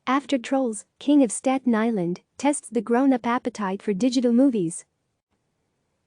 After Trolls, King of Staten Island tests the grown-up appetite for digital movies.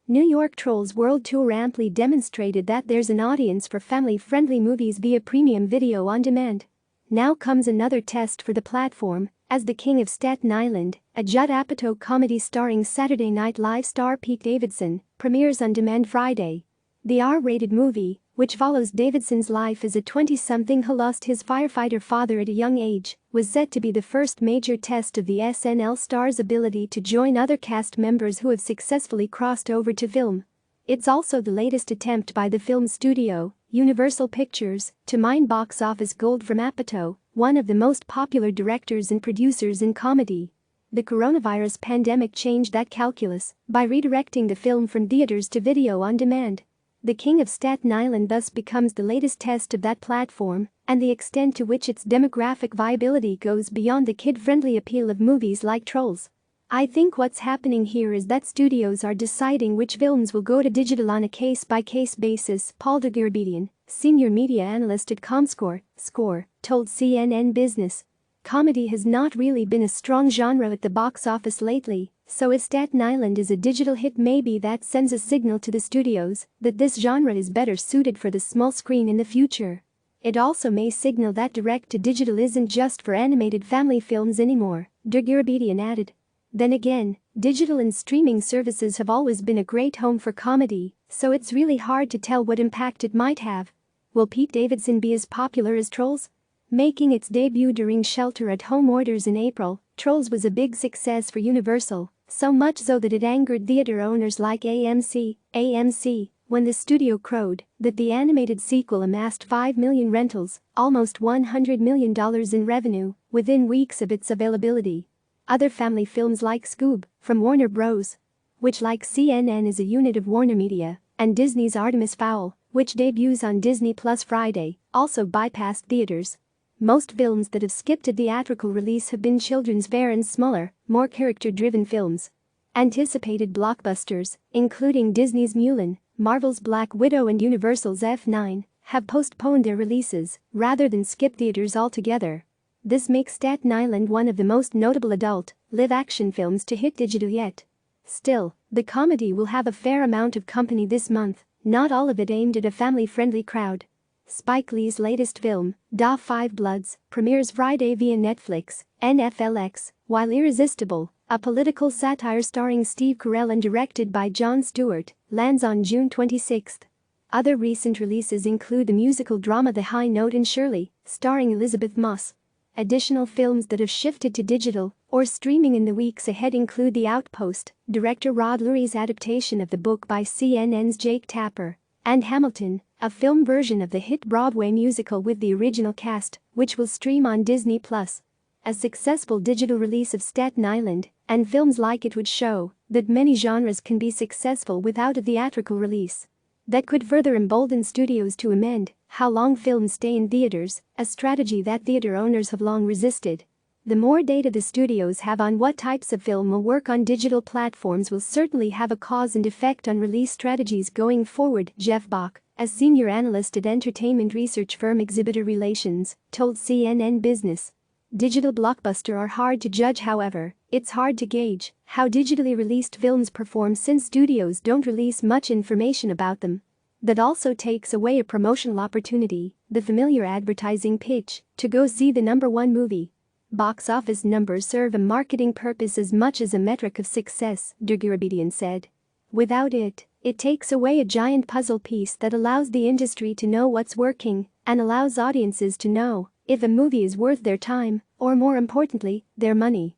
New York Trolls World Tour amply demonstrated that there's an audience for family-friendly movies via premium video on demand. Now comes another test for the platform, as the King of Staten Island, a Judd Apatow comedy starring Saturday Night Live star Pete Davidson, premieres on demand Friday. The R-rated movie, which follows Davidson's life as a 20-something who lost his firefighter father at a young age, was set to be the first major test of the SNL star's ability to join other cast members who have successfully crossed over to film. It's also the latest attempt by the film studio, Universal Pictures, to mine box office gold from Apatow, one of the most popular directors and producers in comedy. The coronavirus pandemic changed that calculus by redirecting the film from theaters to video on demand. The King of Staten Island thus becomes the latest test of that platform, and the extent to which its demographic viability goes beyond the kid-friendly appeal of movies like Trolls. I think what's happening here is that studios are deciding which films will go to digital on a case-by-case basis, Paul Apatow, senior media analyst at Comscore, told CNN Business. Comedy has not really been a strong genre at the box office lately, so if Staten Island is a digital hit, maybe that sends a signal to the studios that this genre is better suited for the small screen in the future. It also may signal that direct-to-digital isn't just for animated family films anymore, Apatow added. Then again, digital and streaming services have always been a great home for comedy, so it's really hard to tell what impact it might have. Will Pete Davidson be as popular as Trolls? Making its debut during shelter-at-home orders in April, Trolls was a big success for Universal, so much so that it angered theater owners like AMC, when the studio crowed that the animated sequel amassed 5 million rentals, almost $100 million in revenue, within weeks of its availability. Other family films like Scoob, from Warner Bros., which like CNN is a unit of Warner Media, and Disney's Artemis Fowl, which debuts on Disney Plus Friday, also bypassed theaters. Most films that have skipped a theatrical release have been children's fare and smaller, more character-driven films. Anticipated blockbusters, including Disney's Mulan, Marvel's Black Widow and Universal's F9, have postponed their releases rather than skip theaters altogether. This makes Staten Island one of the most notable adult, live-action films to hit digital yet. Still, the comedy will have a fair amount of company this month, not all of it aimed at a family-friendly crowd. Spike Lee's latest film, Da 5 Bloods, premieres Friday via Netflix, NFLX, while Irresistible, a political satire starring Steve Carell and directed by Jon Stewart, lands on June 26. Other recent releases include the musical drama The High Note and Shirley, starring Elizabeth Moss. Additional films that have shifted to digital or streaming in the weeks ahead include The Outpost, director Rod Lurie's adaptation of the book by CNN's Jake Tapper, and Hamilton, a film version of the hit Broadway musical with the original cast, which will stream on Disney+. A successful digital release of Staten Island and films like it would show that many genres can be successful without a theatrical release. That could further embolden studios to amend how long films stay in theaters, a strategy that theater owners have long resisted. The more data the studios have on what types of film will work on digital platforms will certainly have a cause and effect on release strategies going forward, Jeff Bach, a senior analyst at entertainment research firm Exhibitor Relations, told CNN Business. Digital blockbusters are hard to judge, however, it's hard to gauge how digitally released films perform since studios don't release much information about them. That also takes away a promotional opportunity, the familiar advertising pitch, to go see the #1 movie. Box office numbers serve a marketing purpose as much as a metric of success, Apatow said. Without it, it takes away a giant puzzle piece that allows the industry to know what's working and allows audiences to know if a movie is worth their time, or more importantly, their money.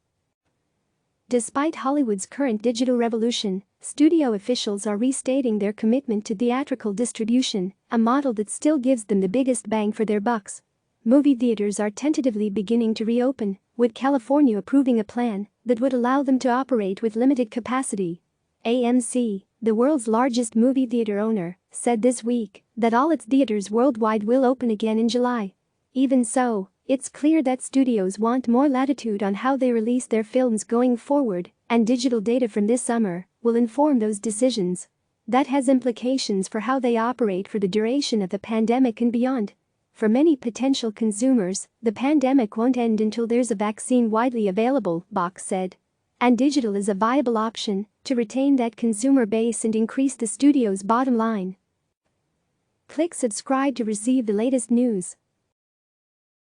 Despite Hollywood's current digital revolution, studio officials are restating their commitment to theatrical distribution, a model that still gives them the biggest bang for their bucks. Movie theaters are tentatively beginning to reopen, with California approving a plan that would allow them to operate with limited capacity. AMC, the world's largest movie theater owner, said this week that all its theaters worldwide will open again in July. Even so, it's clear that studios want more latitude on how they release their films going forward, and digital data from this summer will inform those decisions. That has implications for how they operate for the duration of the pandemic and beyond. For many potential consumers, the pandemic won't end until there's a vaccine widely available, Bach said. And digital is a viable option to retain that consumer base and increase the studio's bottom line. Click subscribe to receive the latest news.